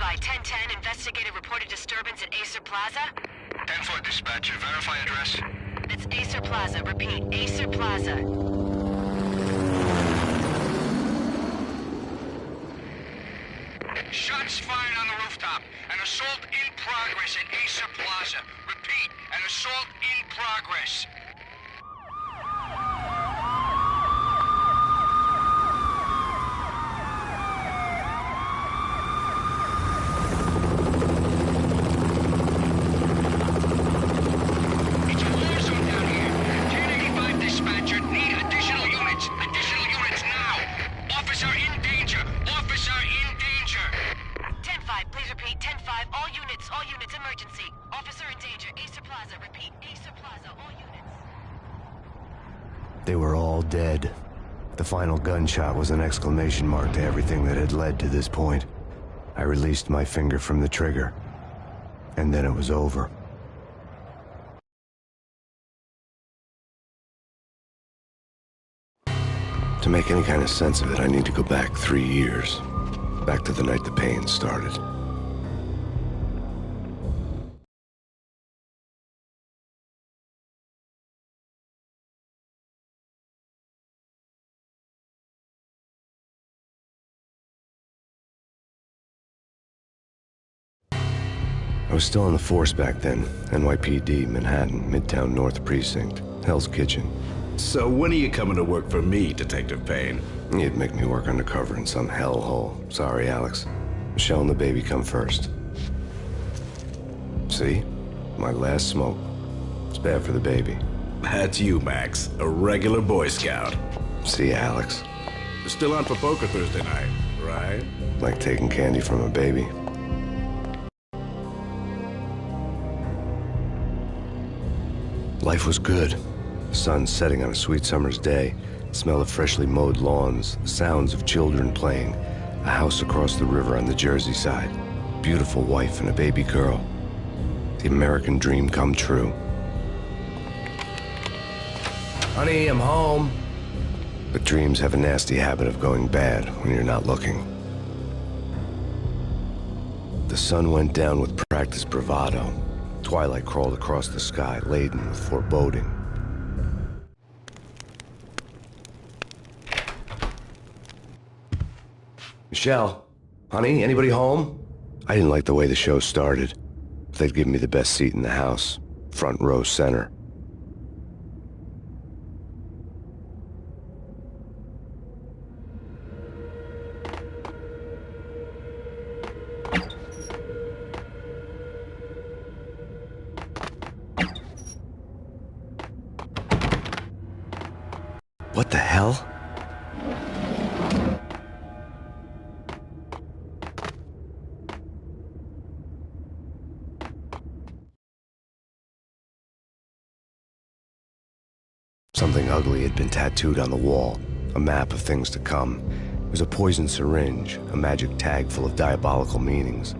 Standby, 1010, investigated reported disturbance at Acer Plaza. 10-4 dispatcher, verify address. It's Acer Plaza, repeat, Acer Plaza. Shots fired on the rooftop. An assault in progress at Acer Plaza. Repeat, an assault in progress. It's a war zone down here. 1085 dispatcher, need additional units. Additional units now. Officer in danger. Officer in danger. 10-5, please repeat, 10-5, all units, emergency. Officer in danger, Acer Plaza, repeat, Acer Plaza, all units. They were all dead. The final gunshot was an exclamation mark to everything that had led to this point. I released my finger from the trigger, and then it was over. To make any kind of sense of it, I need to go back 3 years. Back to the night the Payne started. I was still on the force back then. NYPD, Manhattan, Midtown North Precinct, Hell's Kitchen. So when are you coming to work for me, Detective Payne? You'd make me work undercover in some hellhole. Sorry, Alex. Michelle and the baby come first. See? My last smoke. It's bad for the baby. That's you, Max. A regular Boy Scout. See, Alex? Still on for poker Thursday night, right? Like taking candy from a baby. Life was good. The sun setting on a sweet summer's day, the smell of freshly mowed lawns, the sounds of children playing, a house across the river on the Jersey side, beautiful wife and a baby girl. The American dream come true. Honey, I'm home. But dreams have a nasty habit of going bad when you're not looking. The sun went down with practiced bravado. Twilight crawled across the sky, laden with foreboding. Michelle, honey, anybody home? I didn't like the way the show started. They'd give me the best seat in the house, front row center. What the hell? Something ugly had been tattooed on the wall, a map of things to come. It was a poison syringe, a magic tag full of diabolical meanings.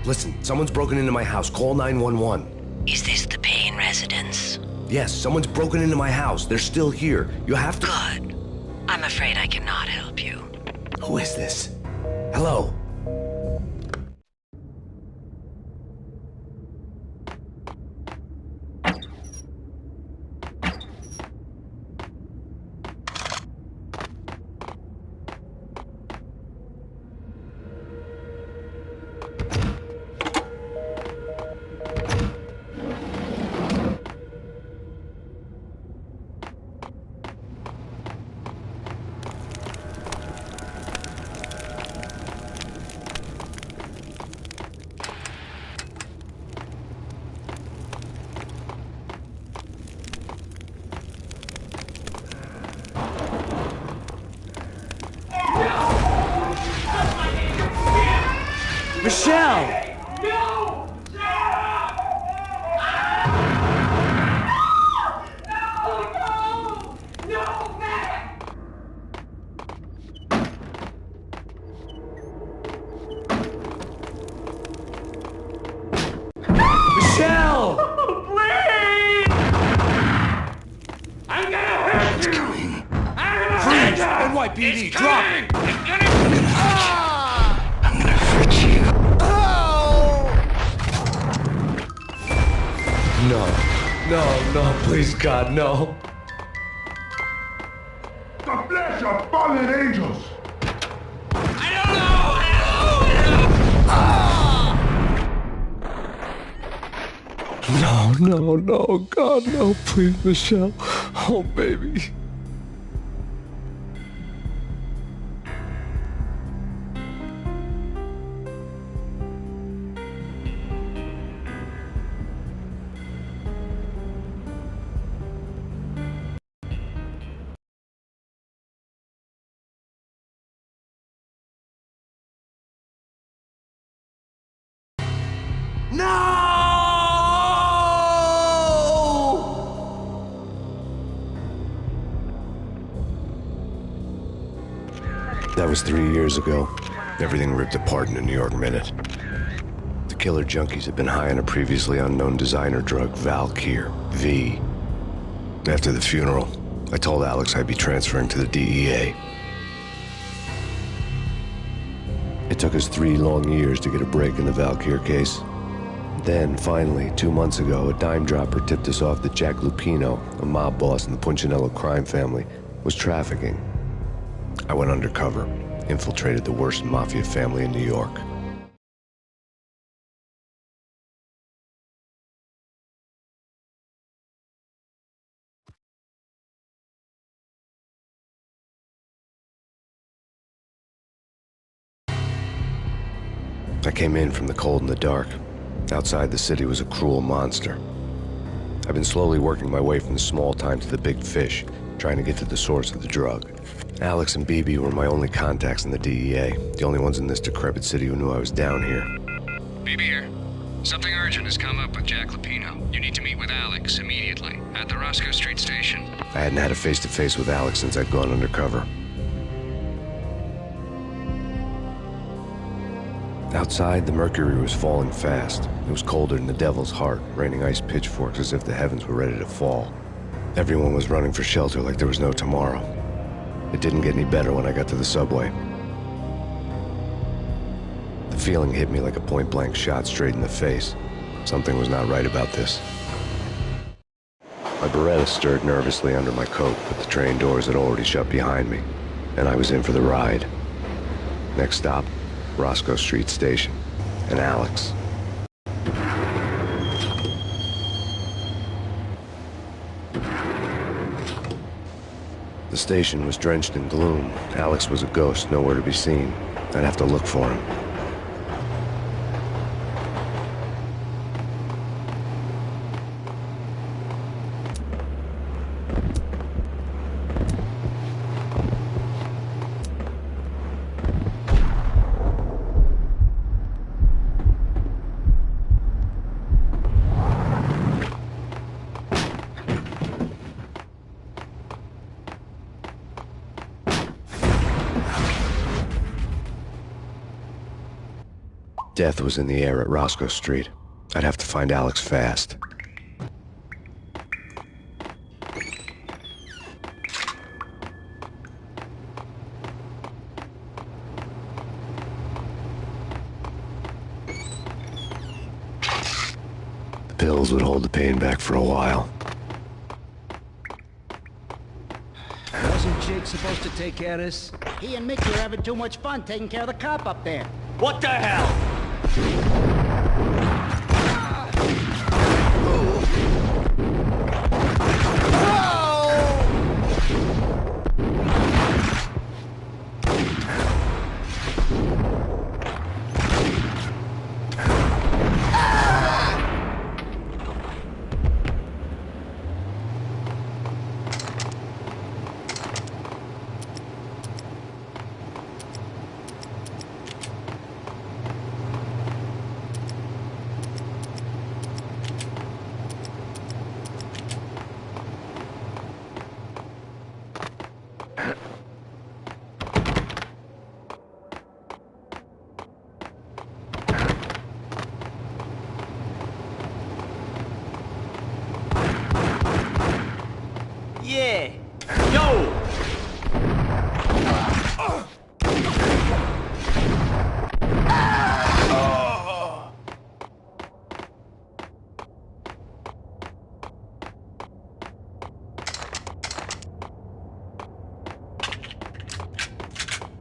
Listen, someone's broken into my house. Call 911. Is this the Payne residence? Yes, someone's broken into my house. They're still here. You have to... Good. I'm afraid I cannot help you. Who is this? Hello? Michelle! No! No, man! Michelle! Please! I'm gonna hurt you! Freeze! NYPD, drop it! I'm gonna hurt you. No, please, God, no. The flesh of fallen angels! No, God, no, please, Michelle. Oh, baby. That was 3 years ago. Everything ripped apart in a New York minute. The killer junkies had been high on a previously unknown designer drug, Valkyr, V. After the funeral, I told Alex I'd be transferring to the DEA. It took us 3 long years to get a break in the Valkyr case. Then, finally, 2 months ago, a dime dropper tipped us off that Jack Lupino, a mob boss in the Punchinello crime family, was trafficking. I went undercover, infiltrated the worst mafia family in New York. I came in from the cold and the dark. Outside the city was a cruel monster. I've been slowly working my way from the small time to the big fish, trying to get to the source of the drug. Alex and BB were my only contacts in the DEA, the only ones in this decrepit city who knew I was down here. BB here. Something urgent has come up with Jack Lupino. You need to meet with Alex immediately at the Roscoe Street station. I hadn't had a face-to-face with Alex since I'd gone undercover. Outside, the mercury was falling fast. It was colder than the devil's heart, raining ice pitchforks as if the heavens were ready to fall. Everyone was running for shelter like there was no tomorrow. It didn't get any better when I got to the subway. The feeling hit me like a point-blank shot straight in the face. Something was not right about this. My Beretta stirred nervously under my coat, but the train doors had already shut behind me, and I was in for the ride. Next stop, Roscoe Street Station, and Alex. The station was drenched in gloom. Alex was a ghost, nowhere to be seen. I'd have to look for him. Death was in the air at Roscoe Street. I'd have to find Alex fast. The pills would hold the pain back for a while. Wasn't Jake supposed to take care of this? He and Mickey are having too much fun taking care of the cop up there. What the hell? Yeah. Yo!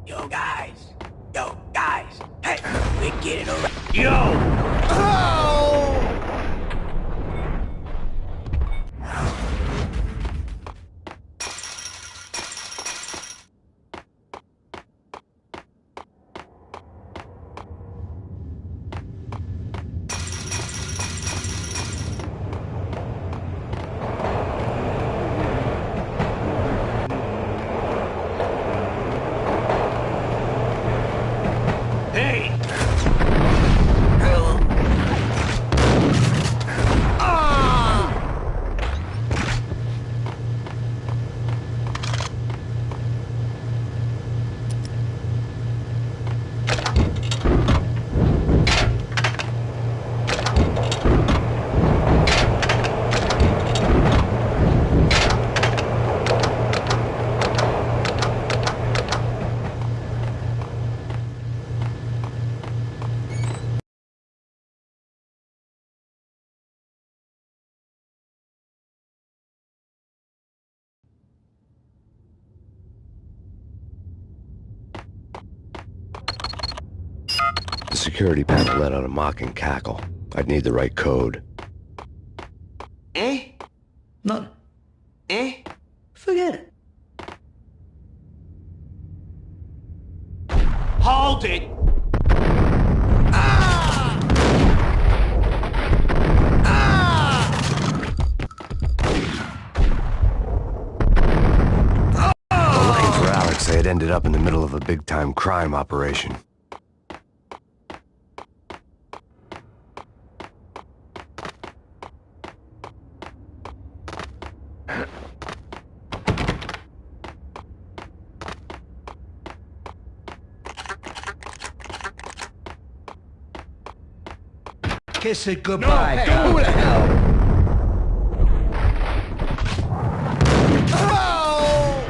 Yo, guys. Hey, we're getting over. Yo! Oh! Hey! The security panel let out a mocking cackle. I'd need the right code. Eh? None. Eh? Forget it. Hold it! Looking for Alex, they had ended up in the middle of a big-time crime operation. Kiss it goodbye. Hey, who the hell? Oh!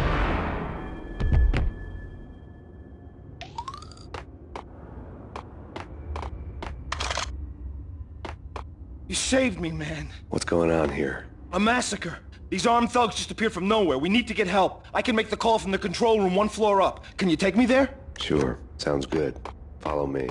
You saved me, man. What's going on here? A massacre. These armed thugs just appeared from nowhere. We need to get help. I can make the call from the control room 1 floor up. Can you take me there? Sure, sounds good. Follow me.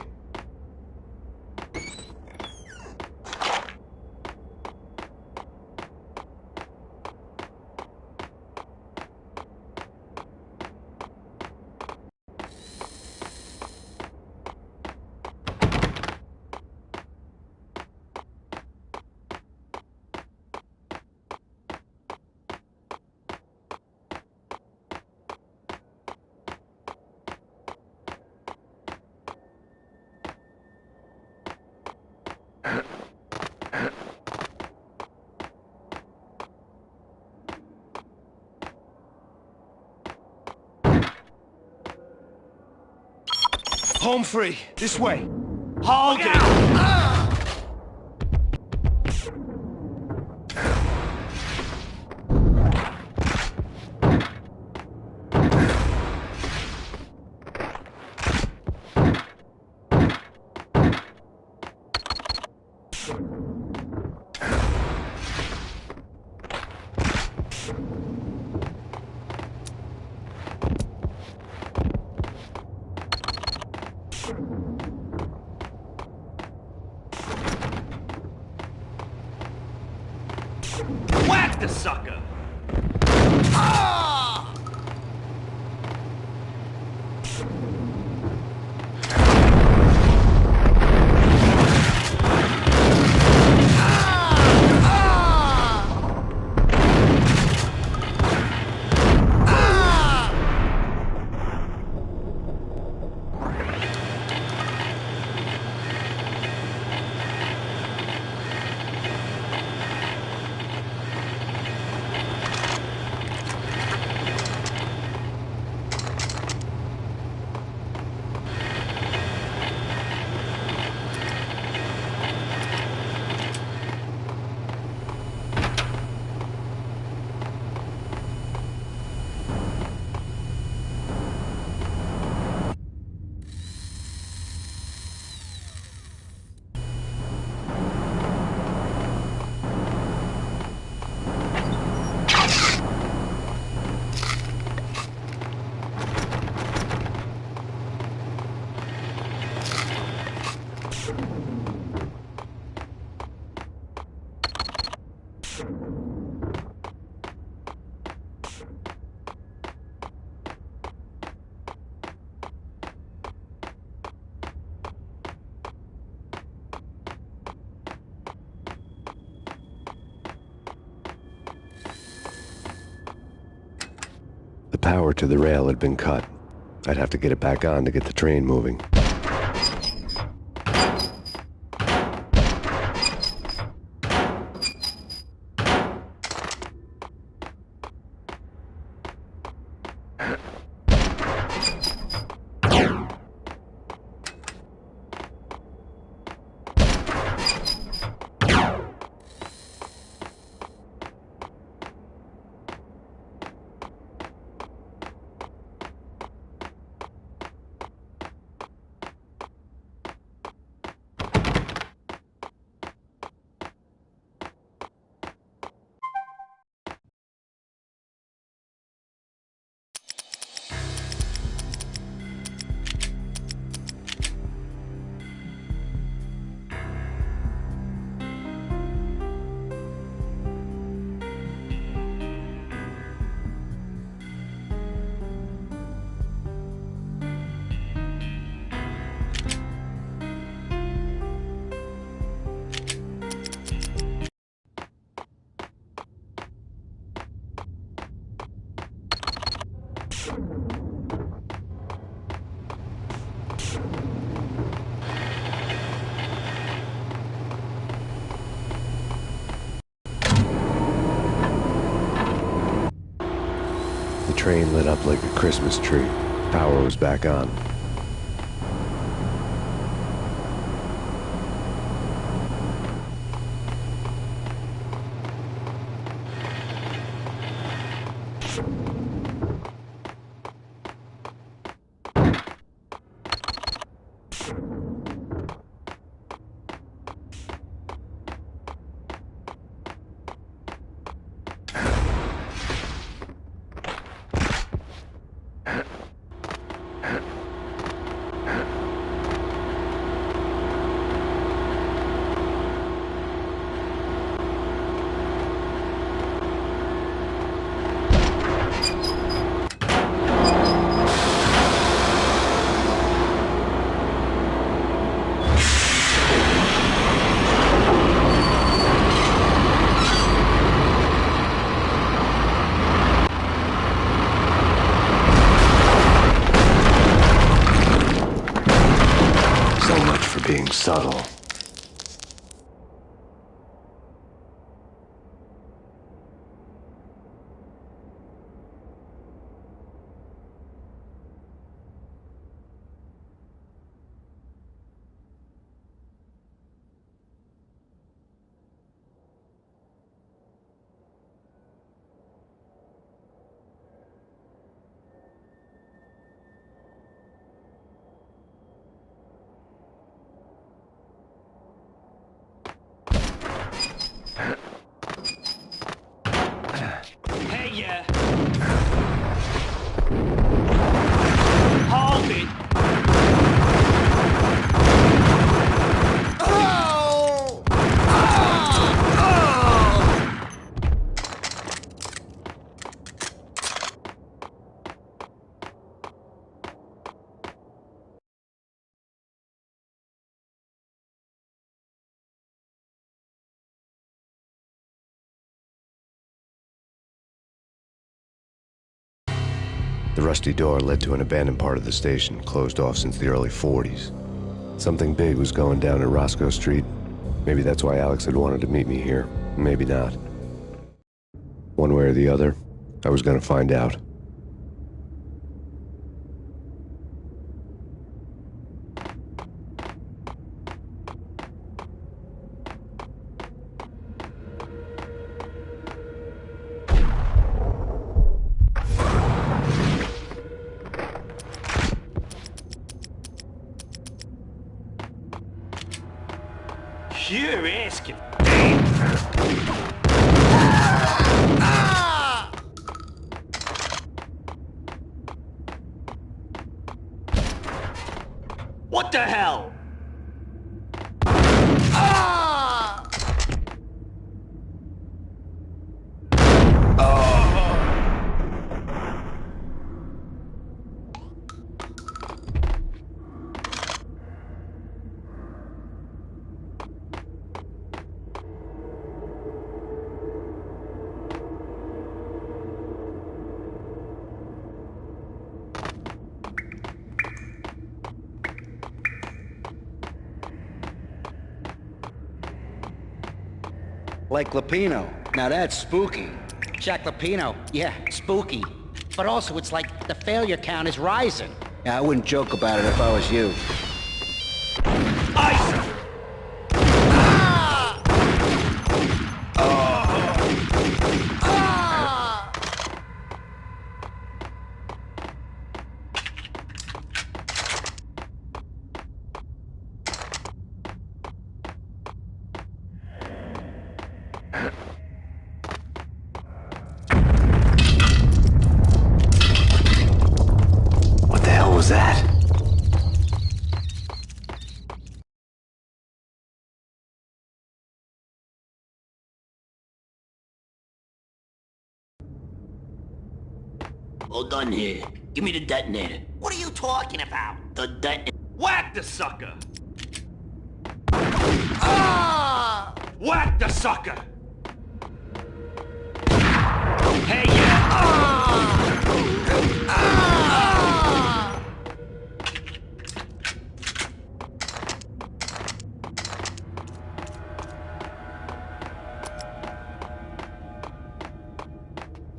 Home free. This way. Hold it! Whack the sucker! power to the rail had been cut. I'd have to get it back on to get the train moving. The train lit up like a Christmas tree. Power was back on. Being subtle. The rusty door led to an abandoned part of the station, closed off since the early 40s. Something big was going down at Roscoe Street. Maybe that's why Alex had wanted to meet me here. Maybe not. One way or the other, I was going to find out. You're asking. What the hell? Like Lapino. Now that's spooky. Jack Lapino, yeah, spooky. But also it's like the failure count is rising. Yeah, I wouldn't joke about it if I was you. Ice! What the hell was that? All done here. Give me the detonator. What are you talking about? The detonator. Whack the sucker! Ah! Whack the sucker! Hey, yeah!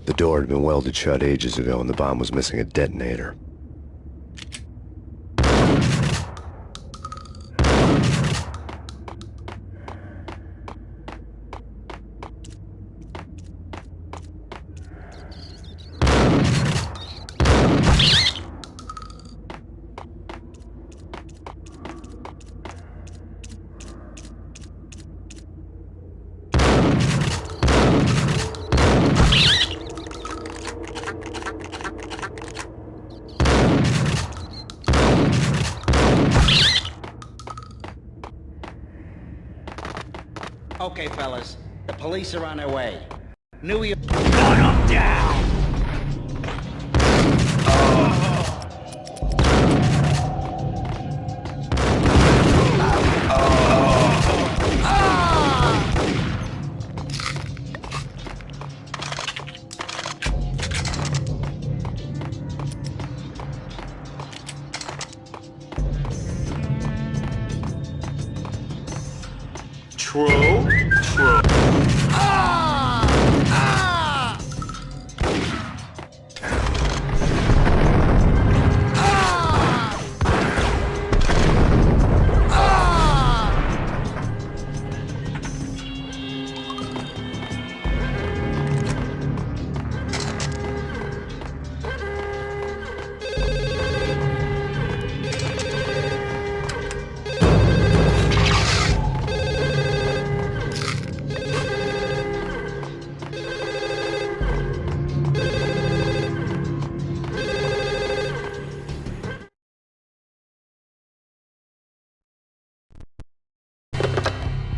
The door had been welded shut ages ago and the bomb was missing a detonator. Okay, fellas. The police are on their way. New York... Gun 'em down! True.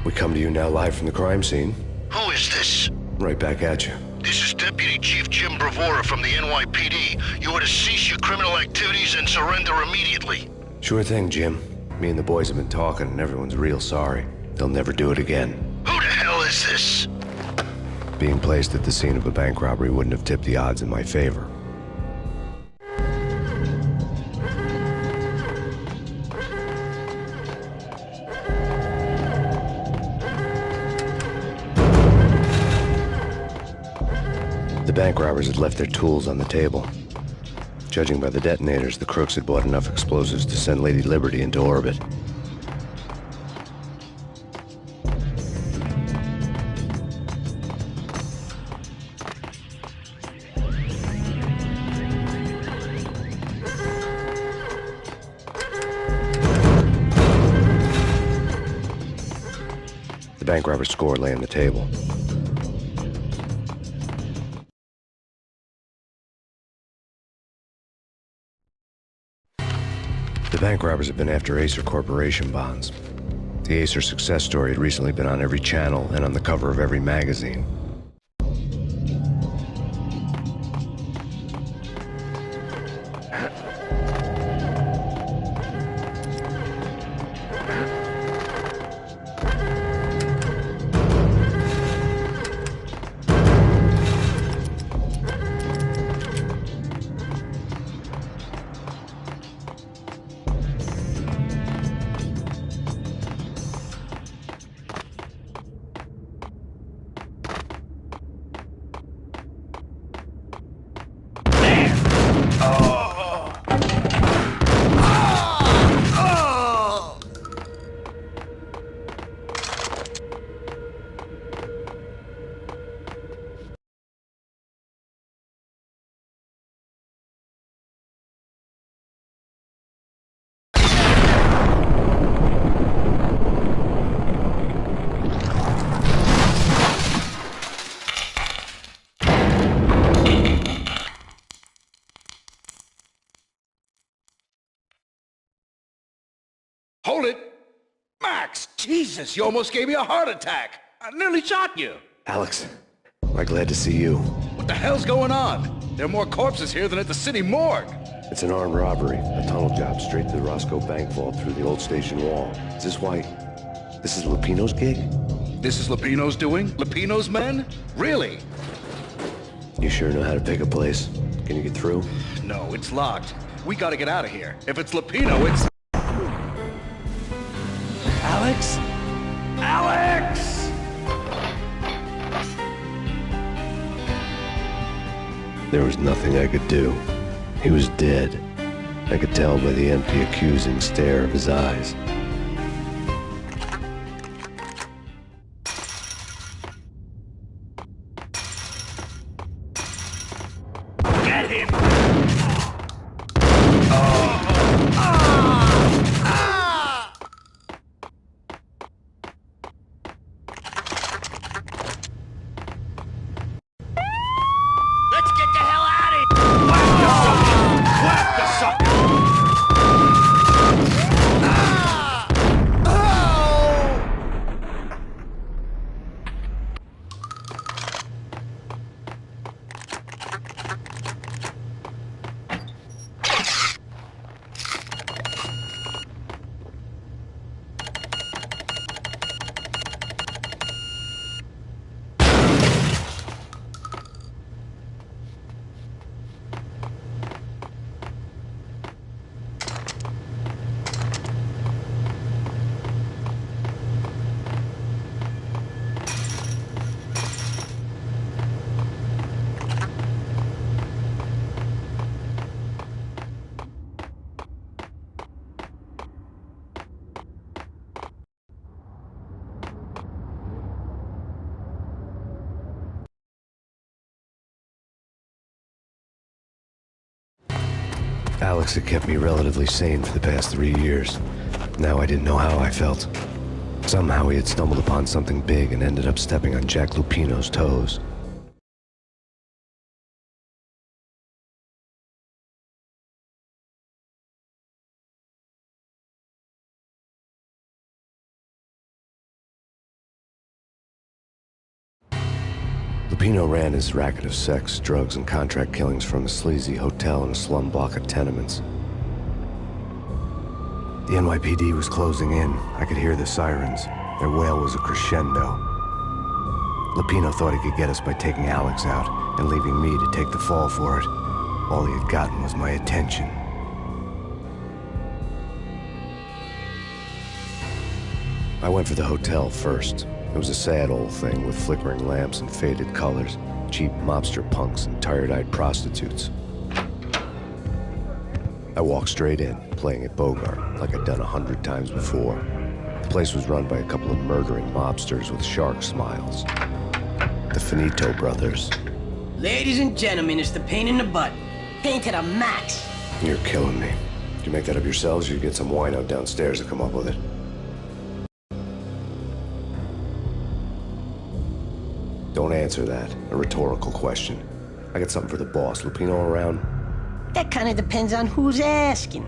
We come to you now live from the crime scene. Who is this? Right back at you. This is Deputy Chief Jim Bravura from the NYPD. You are to cease your criminal activities and surrender immediately. Sure thing, Jim. Me and the boys have been talking and everyone's real sorry. They'll never do it again. Who the hell is this? Being placed at the scene of a bank robbery wouldn't have tipped the odds in my favor. The bank robbers had left their tools on the table. Judging by the detonators, the crooks had bought enough explosives to send Lady Liberty into orbit. The bank robber's score lay on the table. The bank robbers had been after Acer Corporation bonds. The Acer success story had recently been on every channel and on the cover of every magazine. Jesus, you almost gave me a heart attack. I nearly shot you. Alex, I'm glad to see you. What the hell's going on? There are more corpses here than at the city morgue. It's an armed robbery, a tunnel job straight to the Roscoe Bank vault through the old station wall. Is this why... this is Lupino's gig? This is Lupino's doing? Lupino's men? Really? You sure know how to pick a place. Can you get through? No, it's locked. We gotta get out of here. If it's Lupino, it's... Alex? Alex! There was nothing I could do. He was dead. I could tell by the empty, accusing stare of his eyes. Get him! Let's get the hell out of here! Whack the sucker! Alex had kept me relatively sane for the past 3 years. Now I didn't know how I felt. Somehow he had stumbled upon something big and ended up stepping on Jack Lupino's toes. Lupino ran his racket of sex, drugs, and contract killings from a sleazy hotel in a slum block of tenements. The NYPD was closing in. I could hear the sirens. Their wail was a crescendo. Lupino thought he could get us by taking Alex out and leaving me to take the fall for it. All he had gotten was my attention. I went for the hotel first. It was a sad old thing with flickering lamps and faded colors, cheap mobster punks and tired-eyed prostitutes. I walked straight in, playing at Bogart, like I'd done 100 times before. The place was run by a couple of murdering mobsters with shark smiles. The Finito brothers. Ladies and gentlemen, it's the Payne in the butt. Payne to the max. You're killing me. Did you make that up yourselves, or you get some wine out downstairs to come up with it? Don't answer that. A rhetorical question. I got something for the boss. Lupino around? That kind of depends on who's asking.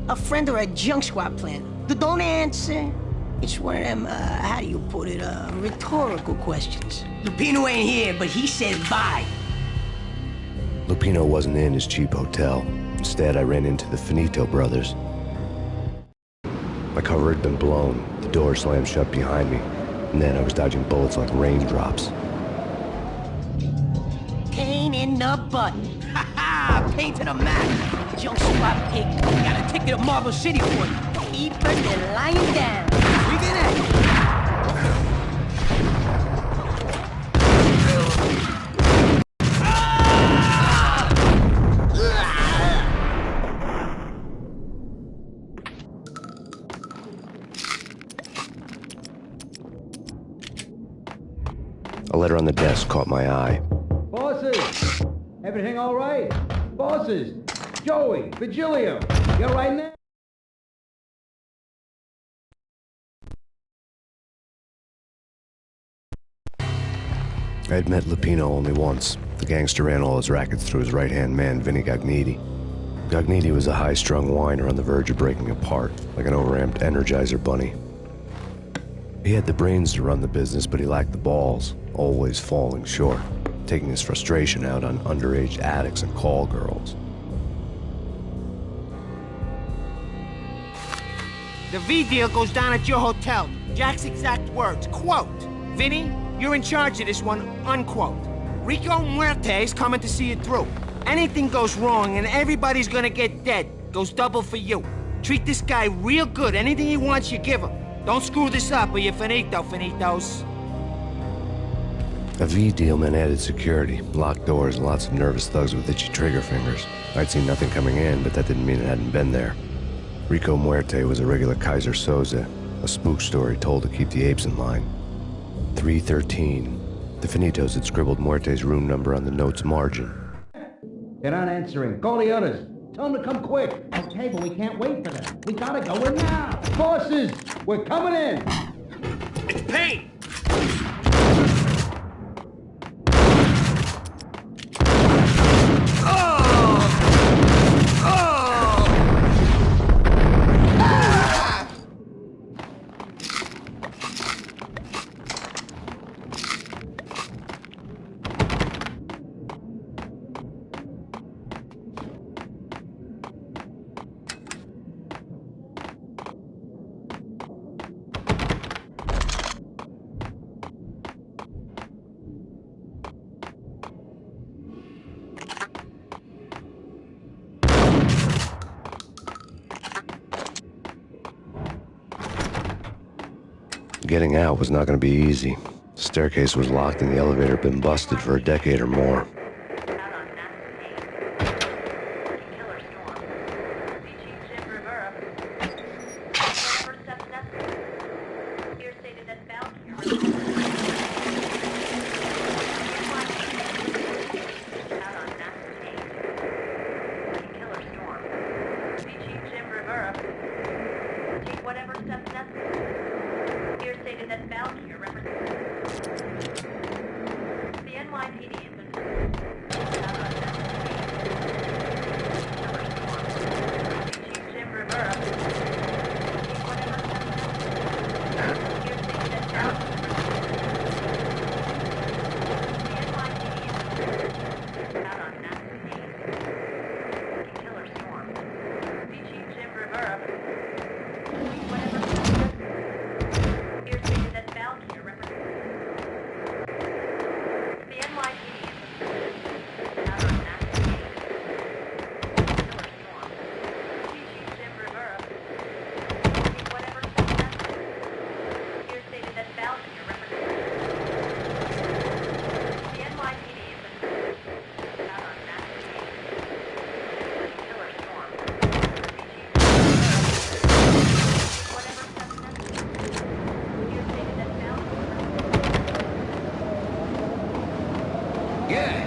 A friend or a junk squad plan. Don't answer. It's one of them, how do you put it, rhetorical questions. Lupino ain't here, but he says bye. Lupino wasn't in his cheap hotel. Instead, I ran into the Finito brothers. My cover had been blown. The door slammed shut behind me. And then I was dodging bullets like raindrops. Payne in the butt. Ha ha! Payne to the max. Junk squad pig. Got a ticket to Marble City for you. Keep her lying down. We get it. A letter on the desk caught my eye. Bosses! Everything all right? Bosses! Joey! Vigilio! You all right now? I had met Lupino only once. The gangster ran all his rackets through his right-hand man, Vinny Gagniti. Gagniti was a high-strung whiner on the verge of breaking apart, like an overamped Energizer bunny. He had the brains to run the business, but he lacked the balls, always falling short, taking his frustration out on underage addicts and call girls. The V deal goes down at your hotel. Jack's exact words, quote, "Vinny, you're in charge of this one," unquote. Rico Muerte's coming to see it through. Anything goes wrong and everybody's gonna get dead. Goes double for you. Treat this guy real good. Anything he wants, you give him. Don't screw this up or you're finito, finitos. A V deal meant added security, locked doors, and lots of nervous thugs with itchy trigger fingers. I'd seen nothing coming in, but that didn't mean it hadn't been there. Rico Muerte was a regular Kaiser Soze, a spook story told to keep the apes in line. 313. The Finitos had scribbled Muerte's room number on the note's margin. They're not answering. Call the others. Tell them to come quick. Okay, but we can't wait for them. We gotta go in now. Bosses, we're coming in. It's Payne! Getting out was not going to be easy. The staircase was locked and the elevator had been busted for a decade or more.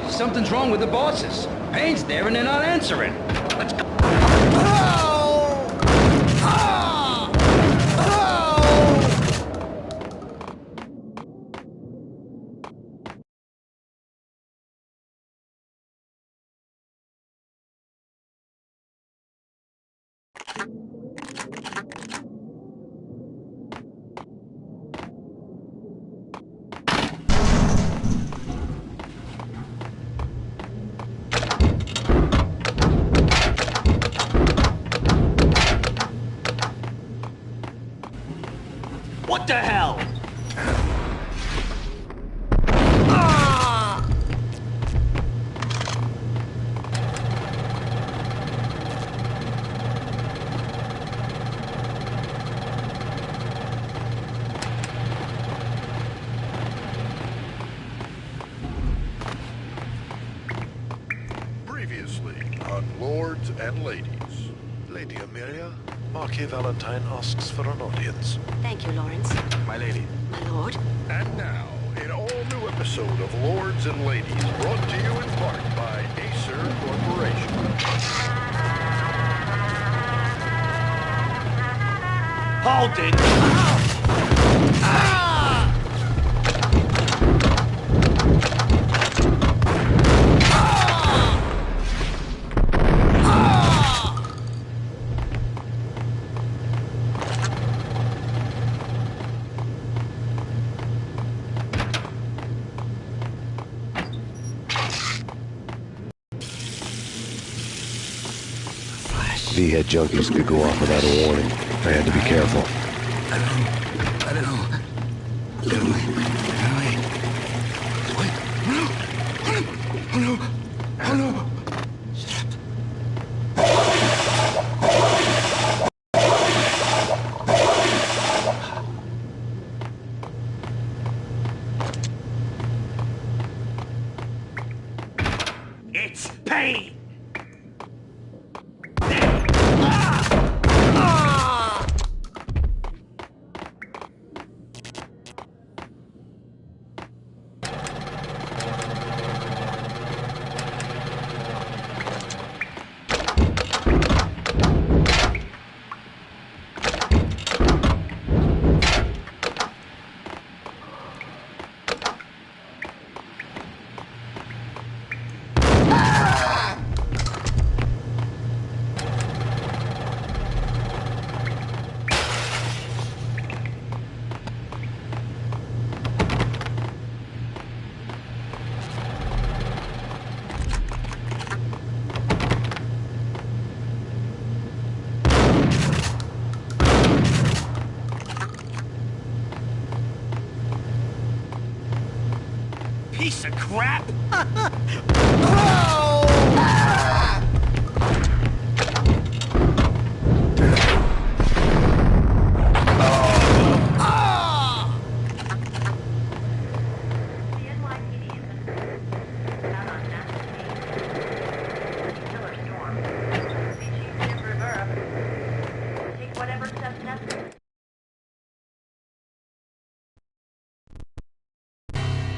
Something's wrong with the bosses. Payne's there and they're not answering. Let's go. What the hell? Previously on Lords and Ladies. Lady Amelia, Marquis Valentine asks for an audience. Thank you, Lawrence. My lady. My lord. And now, an all-new episode of Lords and Ladies, brought to you in part by Acer Corporation. Hold it! V-head junkies could go off without a warning. I had to be careful. I don't know. Get away. Wait. Oh no. Shut up. It's Payne! Piece of crap!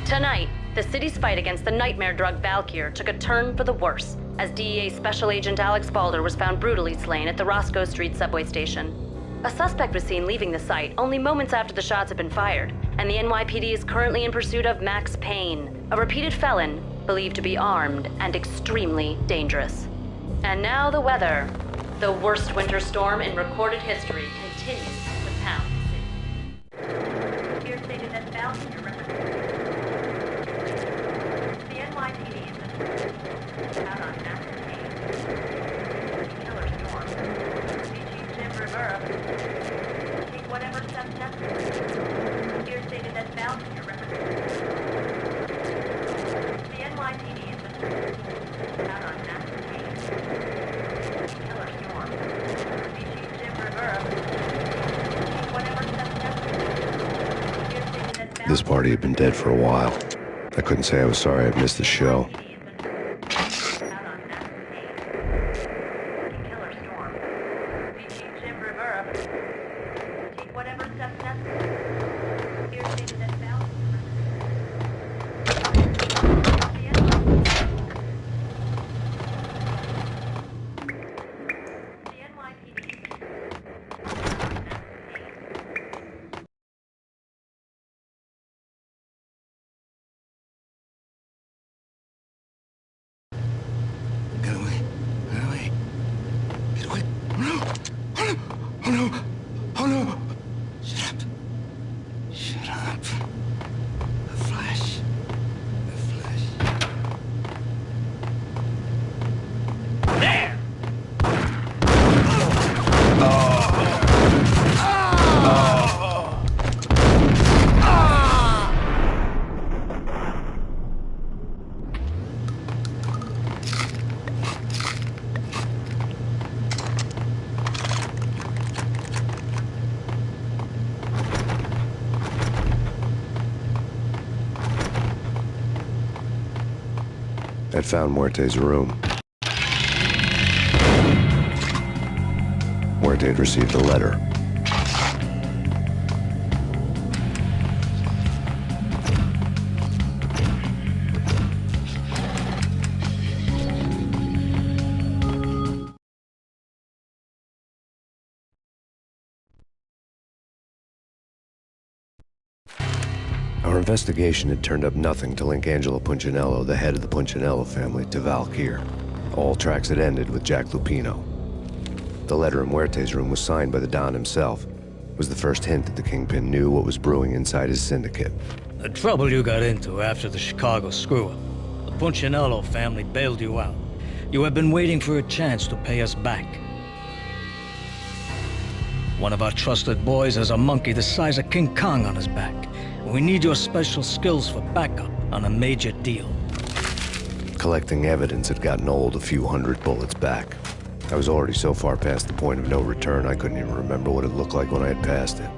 Tonight, the city's fight against the nightmare drug Valkyr took a turn for the worse, as DEA Special Agent Alex Balder was found brutally slain at the Roscoe Street subway station. A suspect was seen leaving the site only moments after the shots had been fired, and the NYPD is currently in pursuit of Max Payne, a repeated felon believed to be armed and extremely dangerous. And now the weather. The worst winter storm in recorded history continues to pound the city. Here stated that Valkyr the NYPD is out on Max Payne. Killer storm. Chief Jim Rivera. Take whatever steps necessary. Here stated that Valkyr the NYPD is out on Max Payne. Killer storm. Chief Jim Rivera. Take whatever steps necessary. Here stated that Valkyr. This party had been dead for a while. I couldn't say I was sorry I'd missed the show. Oh no! Shut up. Shut up. The Flash. The Flash. There! I'd found Muerte's room. Muerte had received a letter. Our investigation had turned up nothing to link Angelo Punchinello, the head of the Punchinello family, to Valkyr. All tracks had ended with Jack Lupino. The letter in Muerte's room was signed by the Don himself. It was the first hint that the Kingpin knew what was brewing inside his syndicate. The trouble you got into after the Chicago screw-up. The Punchinello family bailed you out. You have been waiting for a chance to pay us back. One of our trusted boys has a monkey the size of King Kong on his back. We need your special skills for backup on a major deal. Collecting evidence had gotten old a few hundred bullets back. I was already so far past the point of no return, I couldn't even remember what it looked like when I had passed it.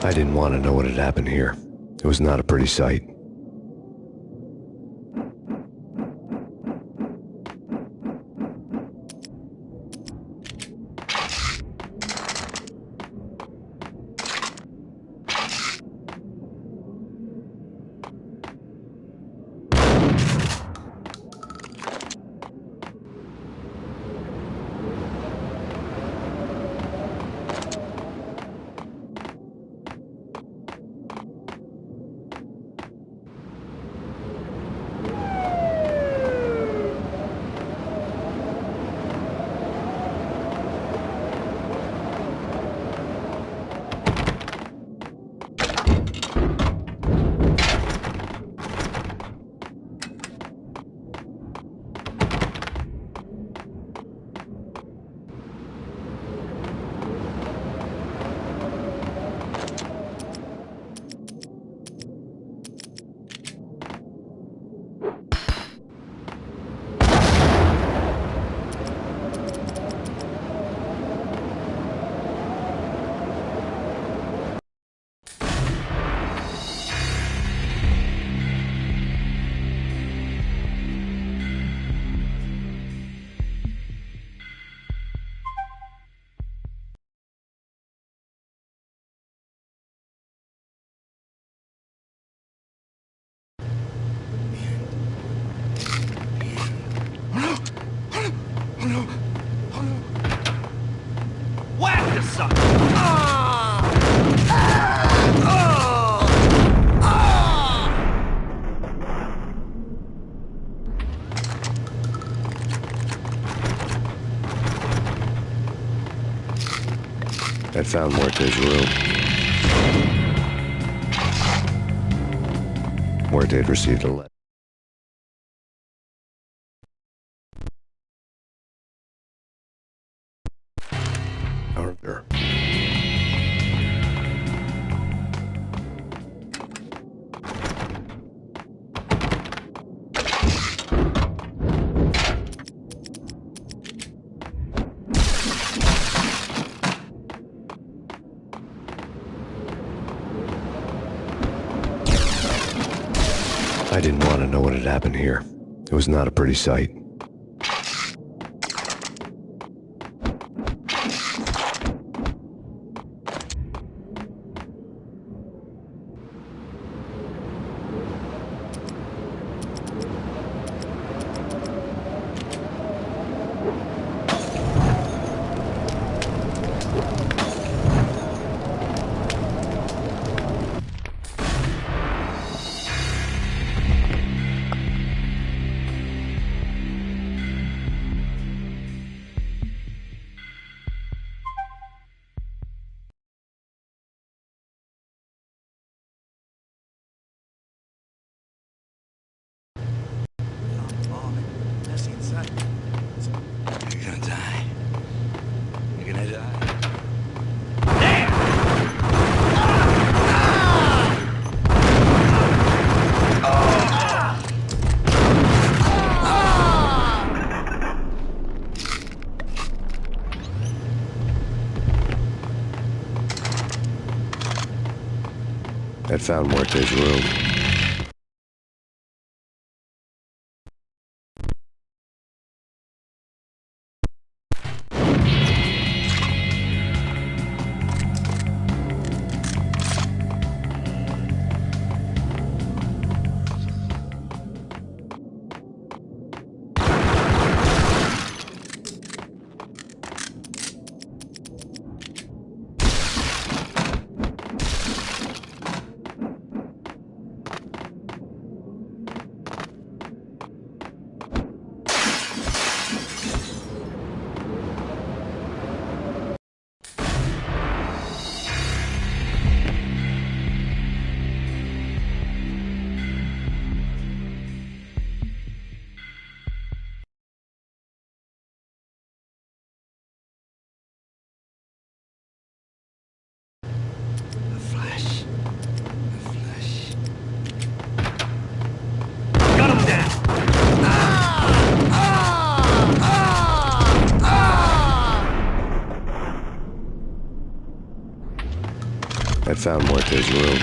I didn't want to know what had happened here. It was not a pretty sight. Whack the sucker! I found Muerte's room. Muerte had received a letter. Arthur. I didn't want to know what had happened here. It was not a pretty sight. You're gonna die. You're gonna die. I'd found Muerte's room. I'd found Muerte's room.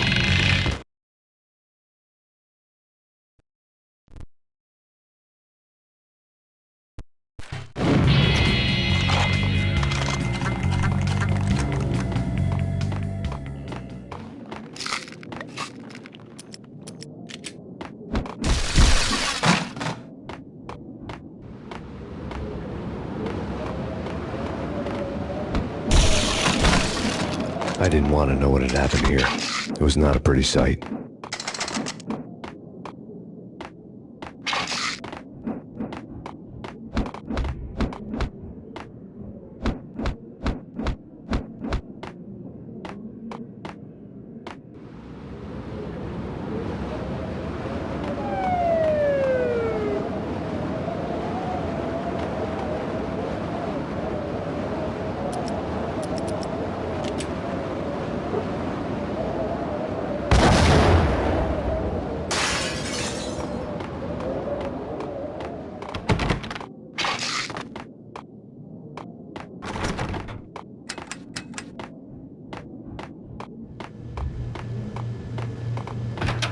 I didn't want to know what had happened here. It was not a pretty sight.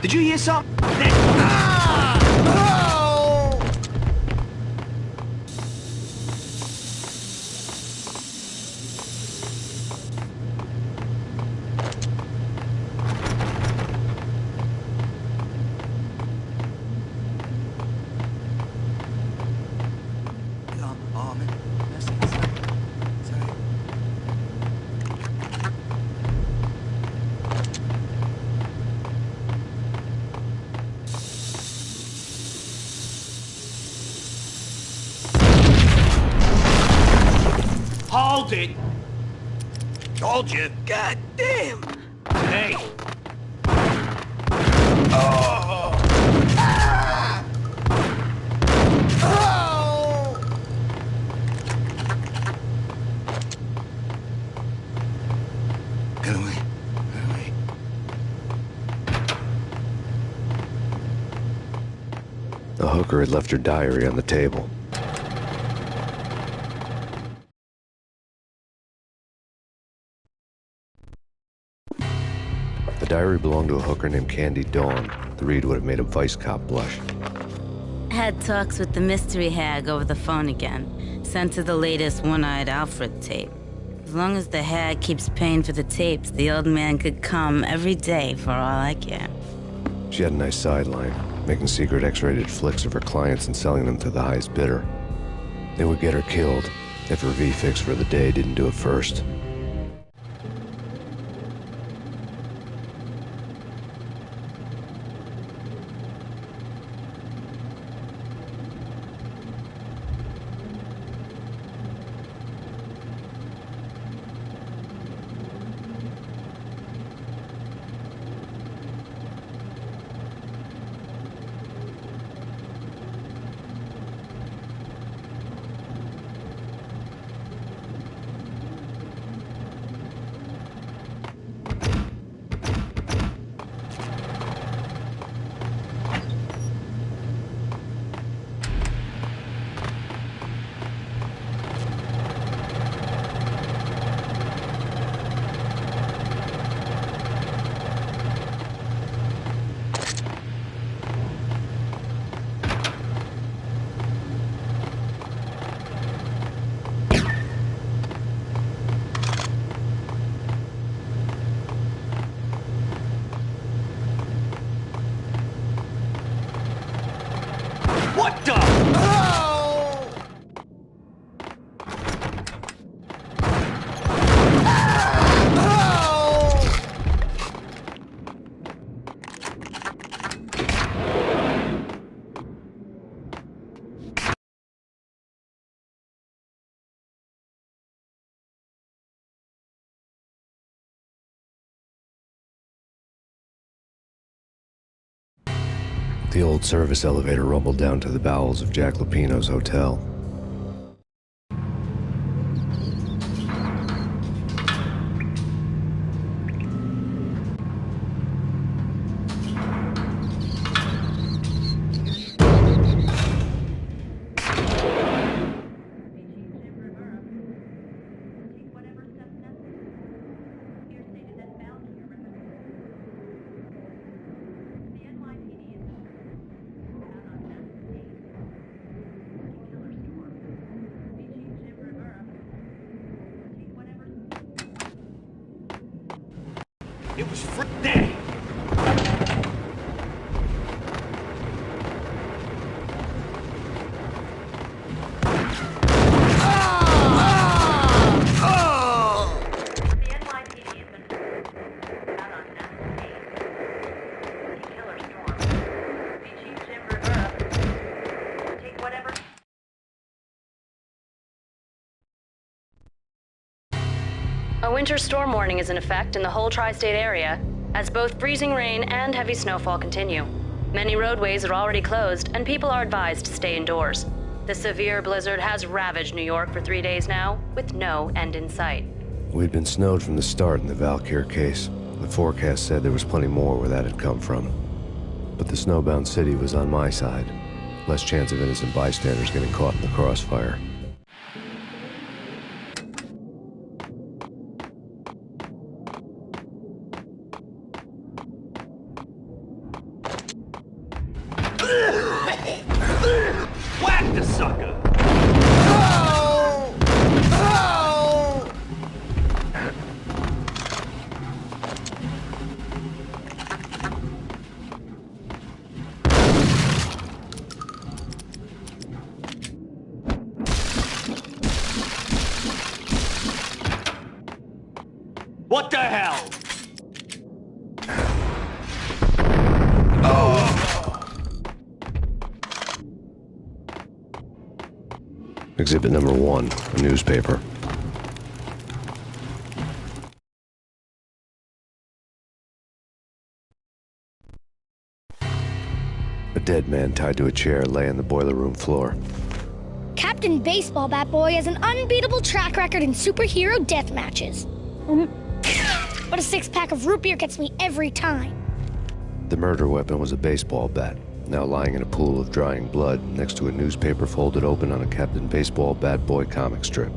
Did you hear something? Ah! Oh! Oh, man. Sorry. Hold it! Told you. God damn! Hey! Oh! Ah! Oh! Get away. Get away. The hooker had left her diary on the table. The diary belonged to a hooker named Candy Dawn. The read would have made a vice cop blush. Had talks with the mystery hag over the phone again. Sent her the latest One-Eyed Alfred tape. As long as the hag keeps paying for the tapes, the old man could come every day for all I care. She had a nice sideline, making secret X-rated flicks of her clients and selling them to the highest bidder. They would get her killed if her V-fix for the day didn't do it first. What the? Oh! The old service elevator rumbled down to the bowels of Jack Lupino's hotel. It was there. A winter storm warning is in effect in the whole tri-state area, as both freezing rain and heavy snowfall continue. Many roadways are already closed, and people are advised to stay indoors. The severe blizzard has ravaged New York for 3 days now, with no end in sight. We'd been snowed from the start in the Valkyr case. The forecast said there was plenty more where that had come from. But the snowbound city was on my side. Less chance of innocent bystanders getting caught in the crossfire. Whack the sucker! What the hell? Exhibit number 1, a newspaper. A dead man tied to a chair lay on the boiler room floor. Captain Baseball Bat Boy has an unbeatable track record in superhero death matches. But a 6-pack of root beer gets me every time. The murder weapon was a baseball bat, now lying in a pool of drying blood next to a newspaper folded open on a Captain Baseball Bat Boy comic strip.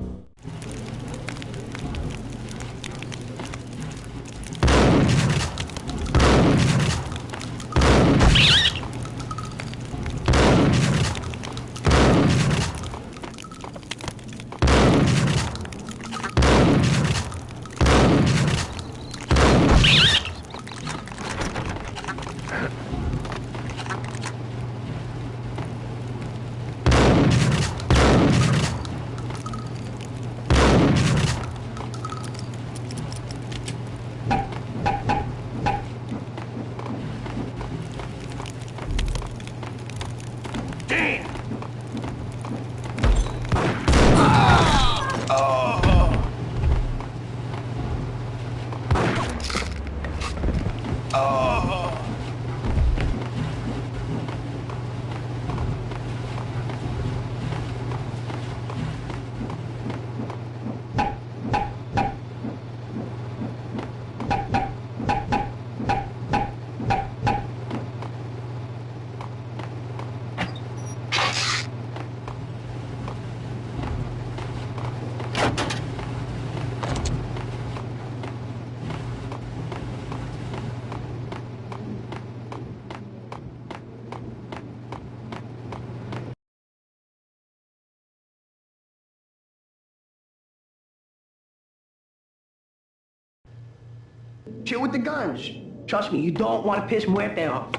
Chill with the guns. Trust me, you don't want to piss Muerte off.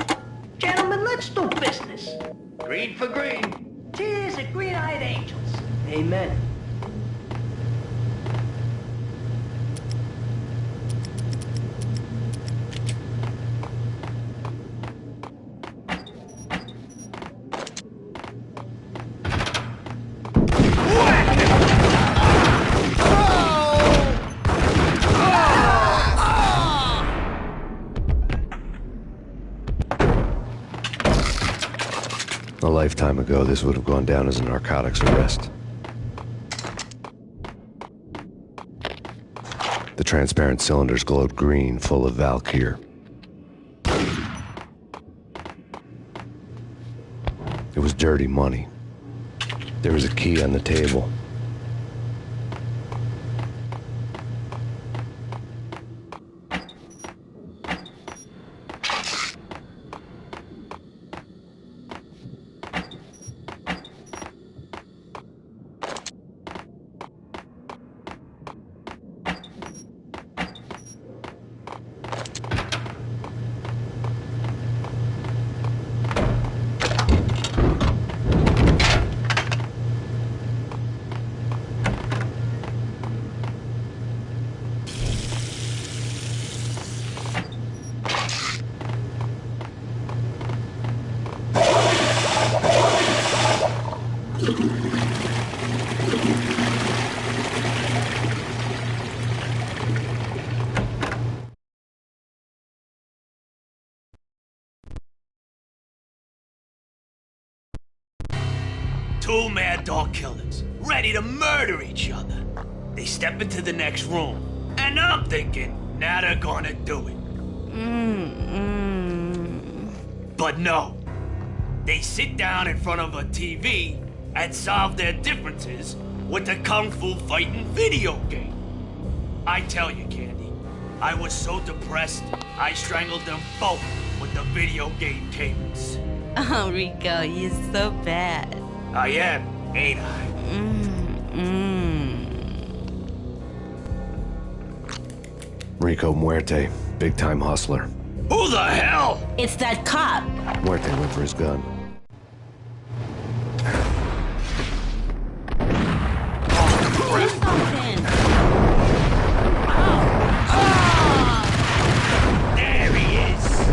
Gentlemen, let's do business. Green for green. Cheers at green-eyed angels. Amen. A lifetime ago, this would have gone down as a narcotics arrest. The transparent cylinders glowed green, full of Valkyr. It was dirty money. There was a key on the table. Two mad dog killers, ready to murder each other. They step into the next room, and I'm thinking, now they're gonna do it. But no. They sit down in front of a TV and solve their differences with the Kung Fu fighting video game. I tell you, Candy, I was so depressed, I strangled them both with the video game cables. Oh, Rico, you're so bad. I am, ain't I? Rico Muerte, big-time hustler. Who the hell? It's that cop. Muerte went for his gun. There he is.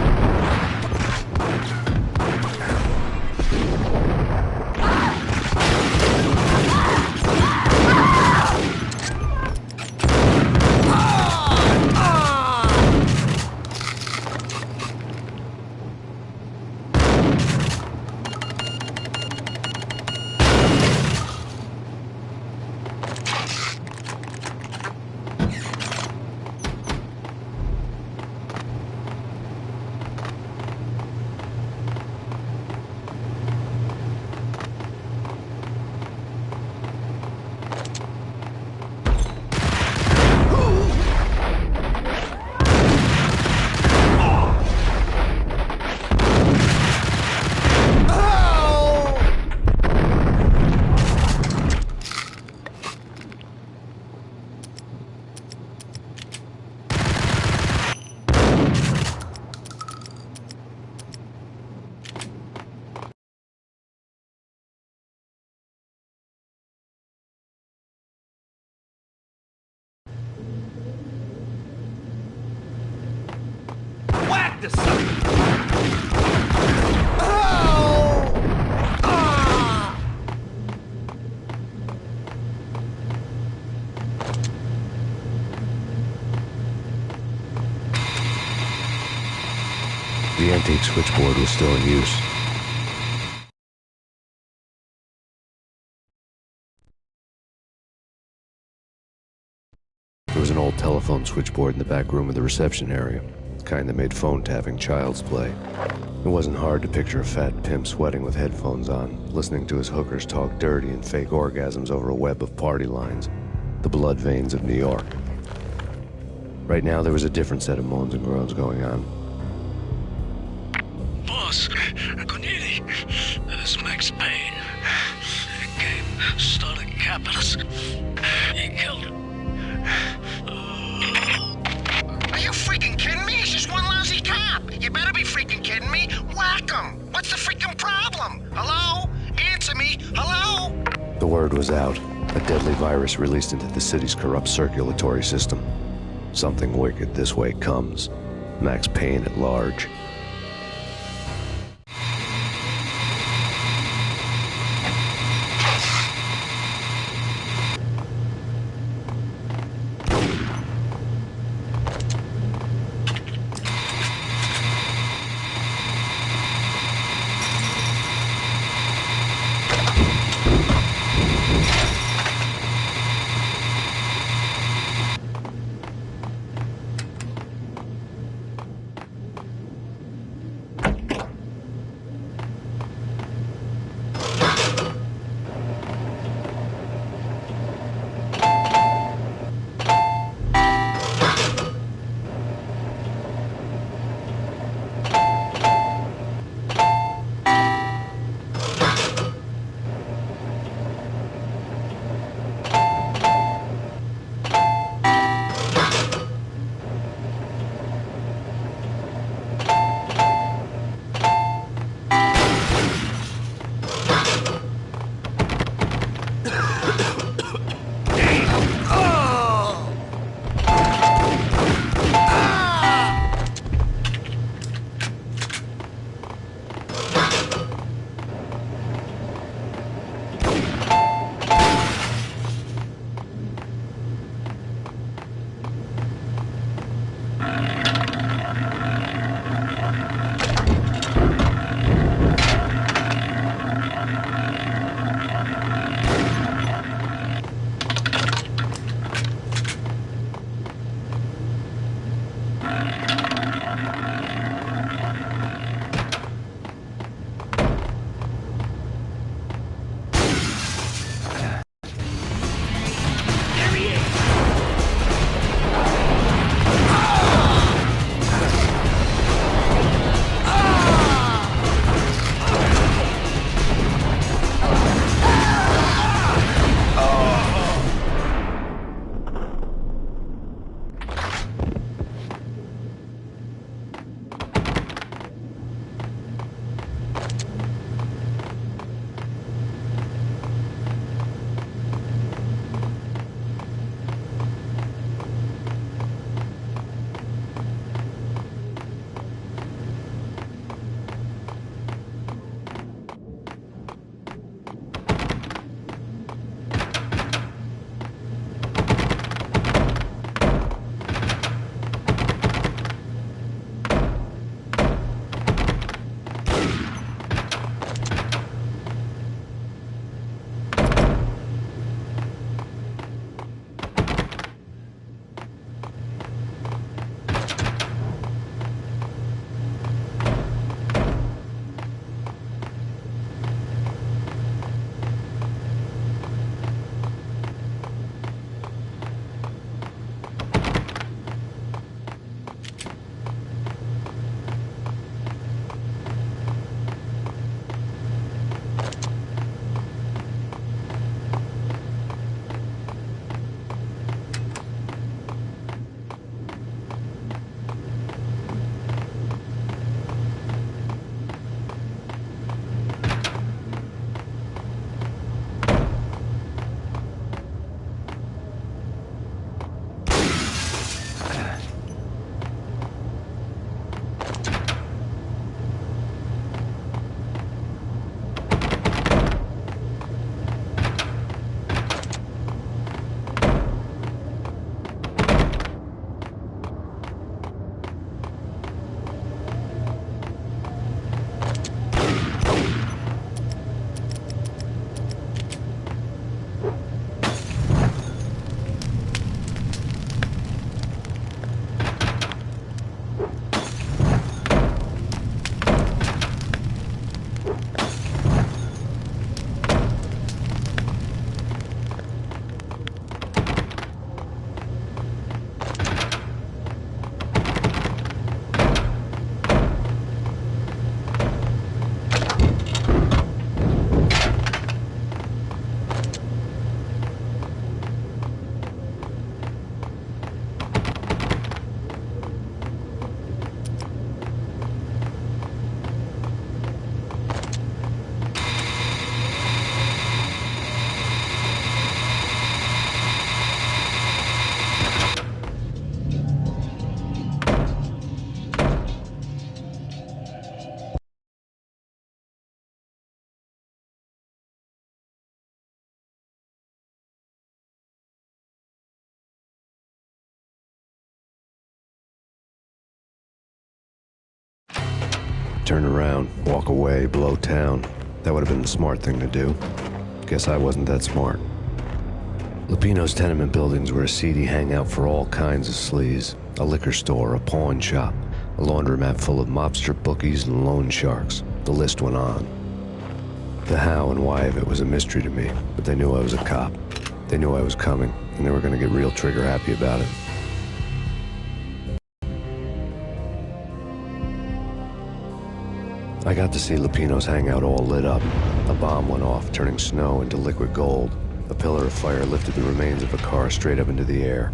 Whack the sucker! The antique switchboard was still in use. There was an old telephone switchboard in the back room of the reception area, the kind that made phone tapping child's play. It wasn't hard to picture a fat pimp sweating with headphones on, listening to his hookers talk dirty and fake orgasms over a web of party lines, the blood veins of New York. Right now, there was a different set of moans and groans going on. Boss, good evening. This is Max Payne. He came, started capping us. He killed him. Are you freaking kidding me? He's just one lousy cop. You better be freaking kidding me. Whack him. What's the freaking problem? Hello? Answer me. Hello? The word was out. A deadly virus released into the city's corrupt circulatory system. Something wicked this way comes. Max Payne at large. Turn around, walk away, blow town. That would have been the smart thing to do. Guess I wasn't that smart. Lupino's tenement buildings were a seedy hangout for all kinds of sleaze. A liquor store, a pawn shop, a laundromat full of mobster bookies and loan sharks. The list went on. The how and why of it was a mystery to me, but they knew I was a cop. They knew I was coming, and they were going to get real trigger happy about it. I got to see Lupino's hangout all lit up. A bomb went off, turning snow into liquid gold. A pillar of fire lifted the remains of a car straight up into the air.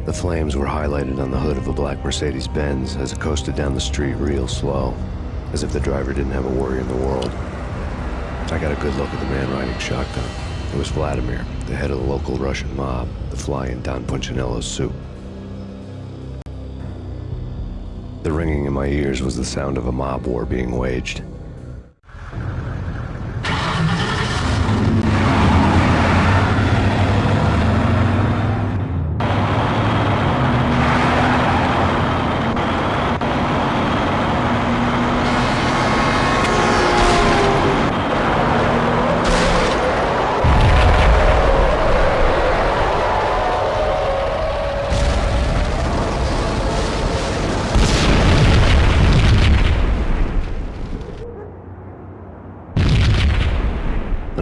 The flames were highlighted on the hood of a black Mercedes-Benz as it coasted down the street real slow, as if the driver didn't have a worry in the world. I got a good look at the man riding shotgun. It was Vladimir, the head of the local Russian mob, the fly in Don Punchinello's soup. The ringing in my ears was the sound of a mob war being waged.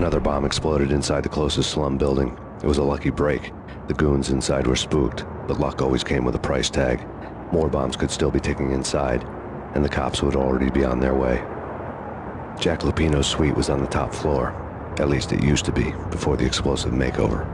Another bomb exploded inside the closest slum building. It was a lucky break. The goons inside were spooked, but luck always came with a price tag. More bombs could still be ticking inside, and the cops would already be on their way. Jack Lupino's suite was on the top floor. At least it used to be, before the explosive makeover.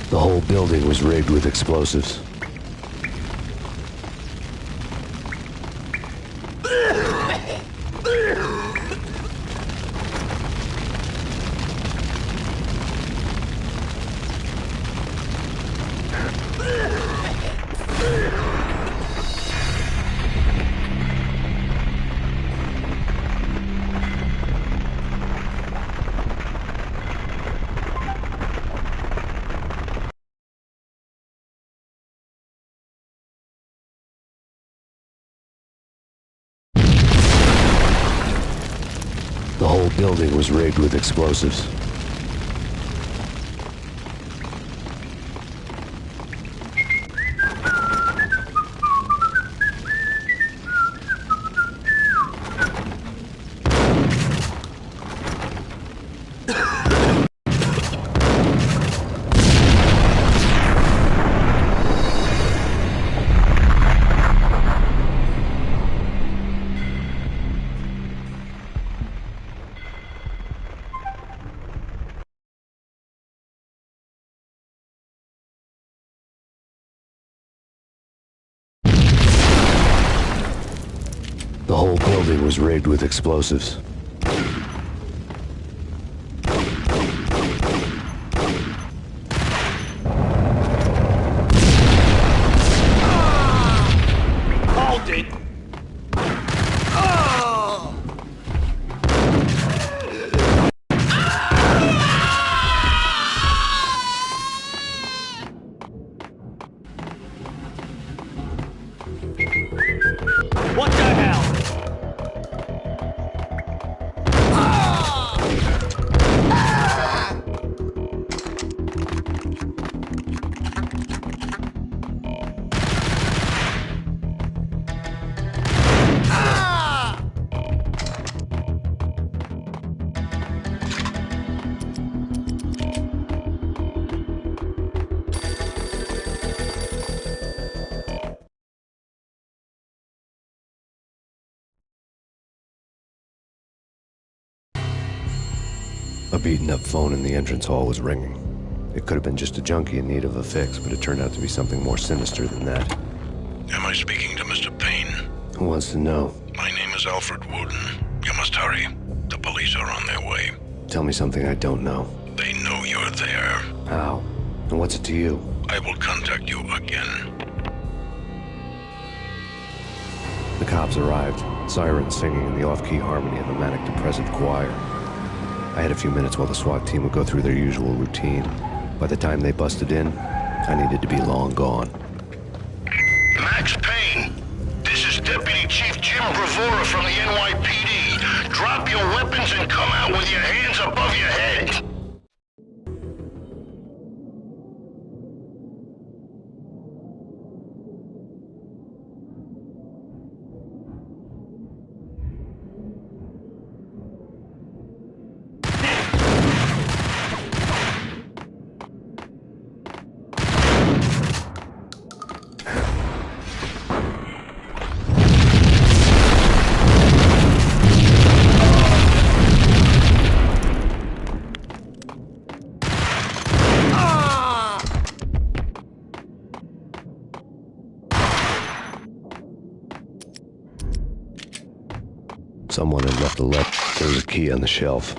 The whole building was rigged with explosives. The whole building was rigged with explosives. The whole building was rigged with explosives. Hold it! What the hell? A beaten-up phone in the entrance hall was ringing. It could have been just a junkie in need of a fix, but it turned out to be something more sinister than that. Am I speaking to Mr. Payne? Who wants to know? My name is Alfred Wooden. You must hurry. The police are on their way. Tell me something I don't know. They know you're there. How? And what's it to you? I will contact you again. The cops arrived, sirens singing in the off-key harmony of a manic-depressive choir. I had a few minutes while the SWAT team would go through their usual routine. By the time they busted in, I needed to be long gone. Max Payne, this is Deputy Chief Jim Bravura from the NYPD. Drop your weapons and come out with your hands above your head. Someone had left a letter. There was a key on the shelf.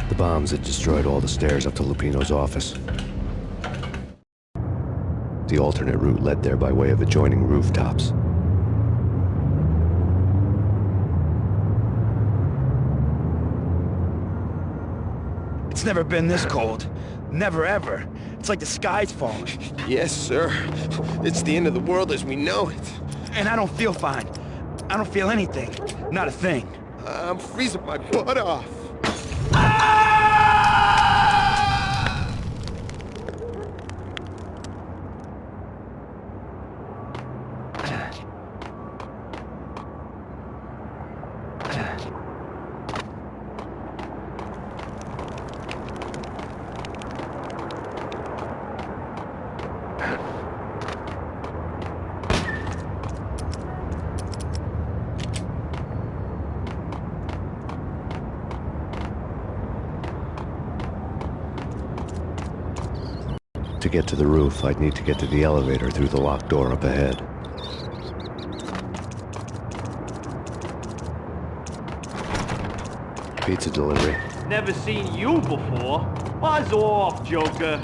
The bombs had destroyed all the stairs up to Lupino's office. The alternate route led there by way of adjoining rooftops. It's never been this cold. Never ever. It's like the sky's falling. Yes, sir. It's the end of the world as we know it. And I don't feel fine. I don't feel anything. Not a thing. I'm freezing my butt off. To get to the roof, I'd need to get to the elevator through the locked door up ahead. Pizza delivery. Never seen you before. Buzz off, Joker.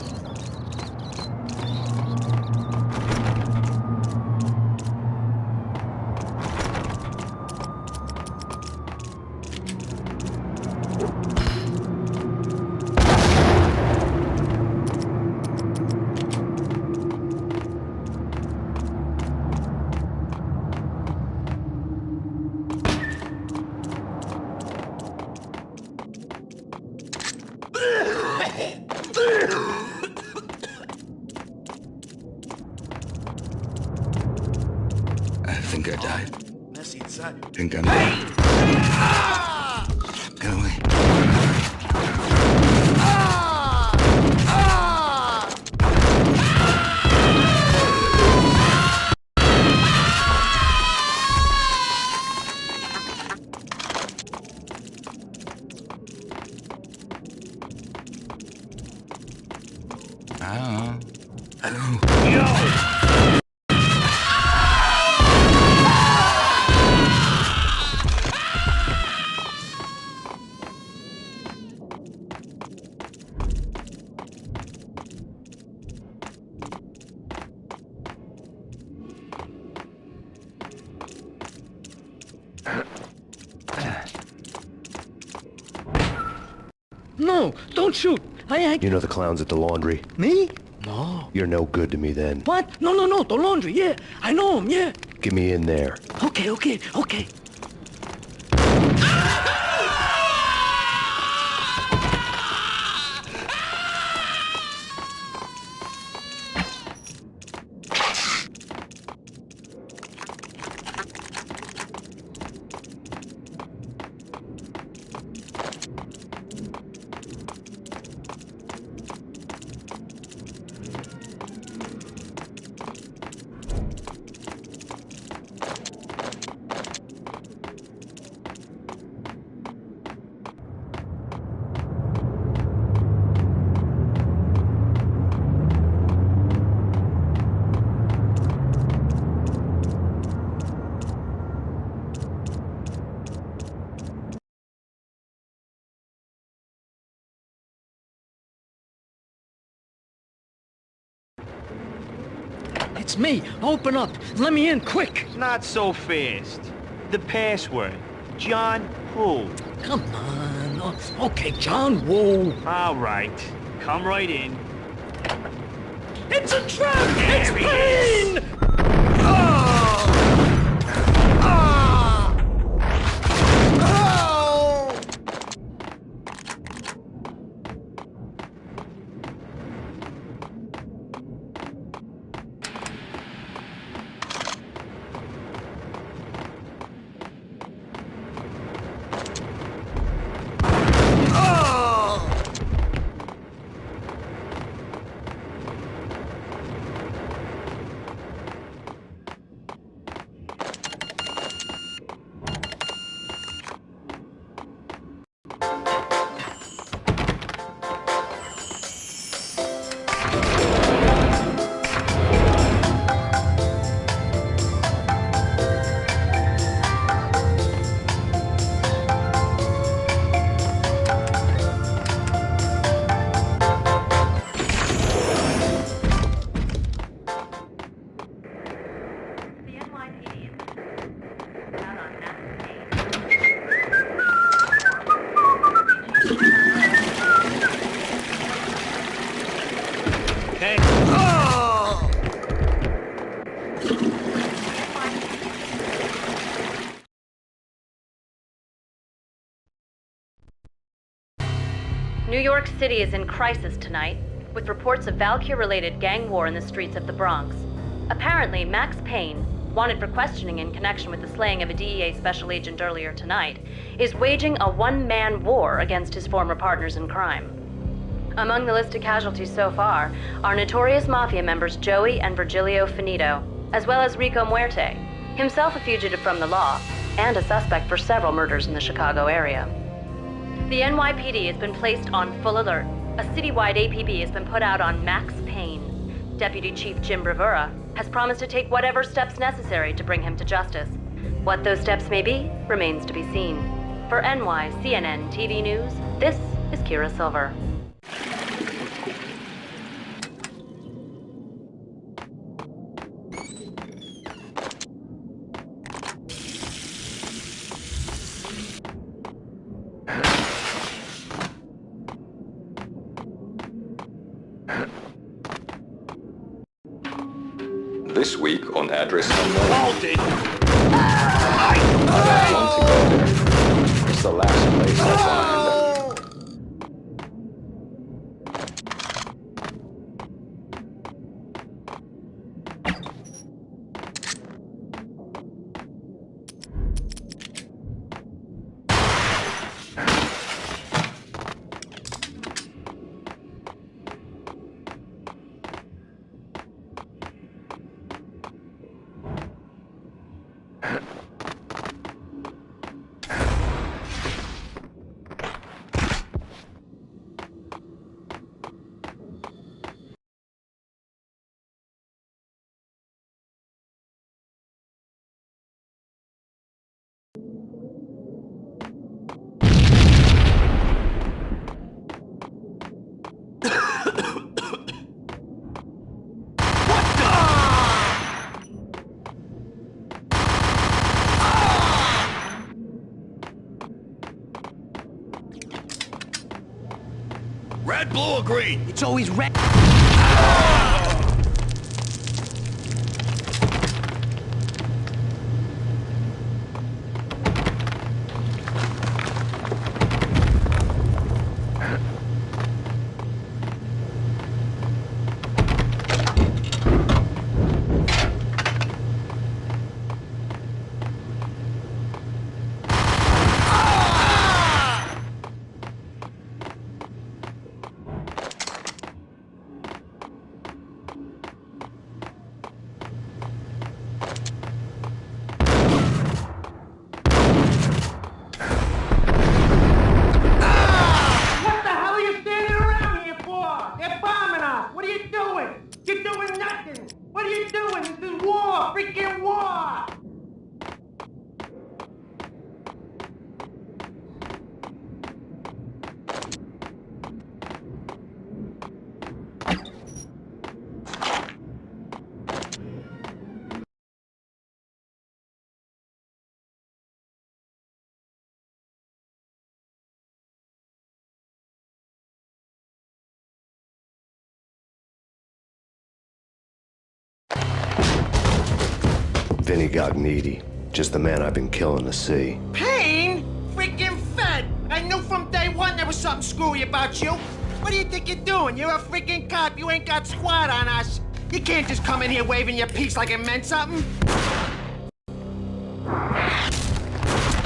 died? Messy inside. Think I'm dead. Get away. No, don't shoot. You know the clowns at the laundry? Me? No. You're no good to me then. What? No, the laundry, yeah. I know him, yeah. Get me in there. Okay. It's me. Open up. Let me in, quick. Not so fast. The password. John who? Come on. Oh, okay, John Woo. All right. Come right in. It's a trap! It's There he Payne! Oh! Ah! Oh! New York City is in crisis tonight, with reports of Valkyr-related gang war in the streets of the Bronx. Apparently, Max Payne, wanted for questioning in connection with the slaying of a DEA special agent earlier tonight, is waging a one-man war against his former partners in crime. Among the list of casualties so far are notorious mafia members Joey and Virgilio Finito, as well as Rico Muerte, himself a fugitive from the law, and a suspect for several murders in the Chicago area. The NYPD has been placed on full alert. A citywide APB has been put out on Max Payne. Deputy Chief Jim Bravura has promised to take whatever steps necessary to bring him to justice. What those steps may be remains to be seen. For NYCNN TV News, this is Kira Silver. This week on Address Unknown. Hold it! I want to go there. It's the last place I'll find. Red, blue, or green? It's always red. Vinny Gognitti, just the man I've been killing to see. Payne? Freaking Fed! I knew from day one there was something screwy about you. What do you think you're doing? You're a freaking cop. You ain't got squad on us. You can't just come in here waving your piece like it meant something.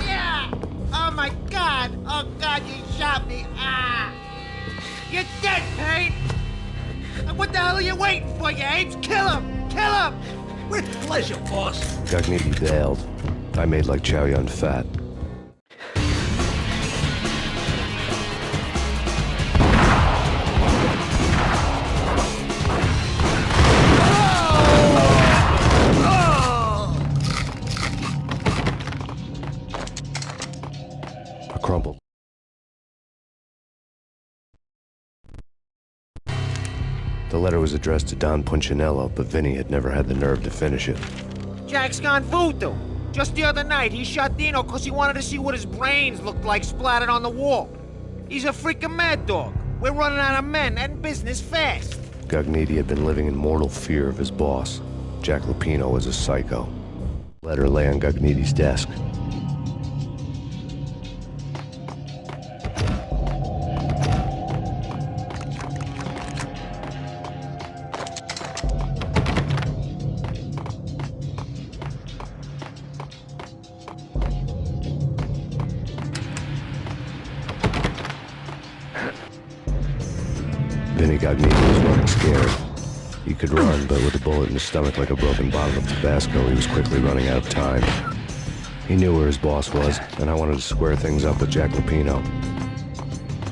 Yeah! Oh my God! Oh God, you shot me! Ah! You're dead, Payne! What the hell are you waiting for, you apes? Kill him! Kill him! With pleasure, boss. Gognitti bailed. I made like Chow Yun Fat. A crumple. The letter was addressed to Don Punchinello, but Vinny had never had the nerve to finish it. Jack's gone voodoo. Just the other night, he shot Dino because he wanted to see what his brains looked like splattered on the wall. He's a freaking mad dog. We're running out of men and business fast. Gognitti had been living in mortal fear of his boss. Jack Lupino was a psycho. The letter lay on Gognitti's desk. Vinny Gognitti was running scared. He could run, but with a bullet in his stomach like a broken bottle of Tabasco, he was quickly running out of time. He knew where his boss was, and I wanted to square things up with Jack Lupino.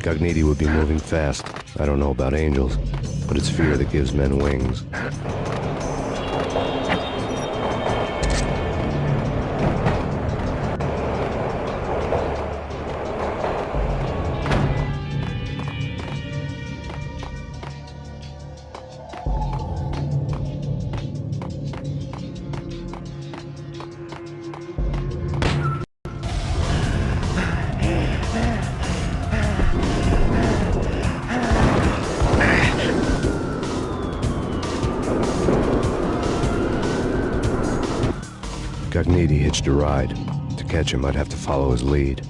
Gognitti would be moving fast. I don't know about angels, but it's fear that gives men wings. Gognitti hitched a ride. To catch him, I'd have to follow his lead.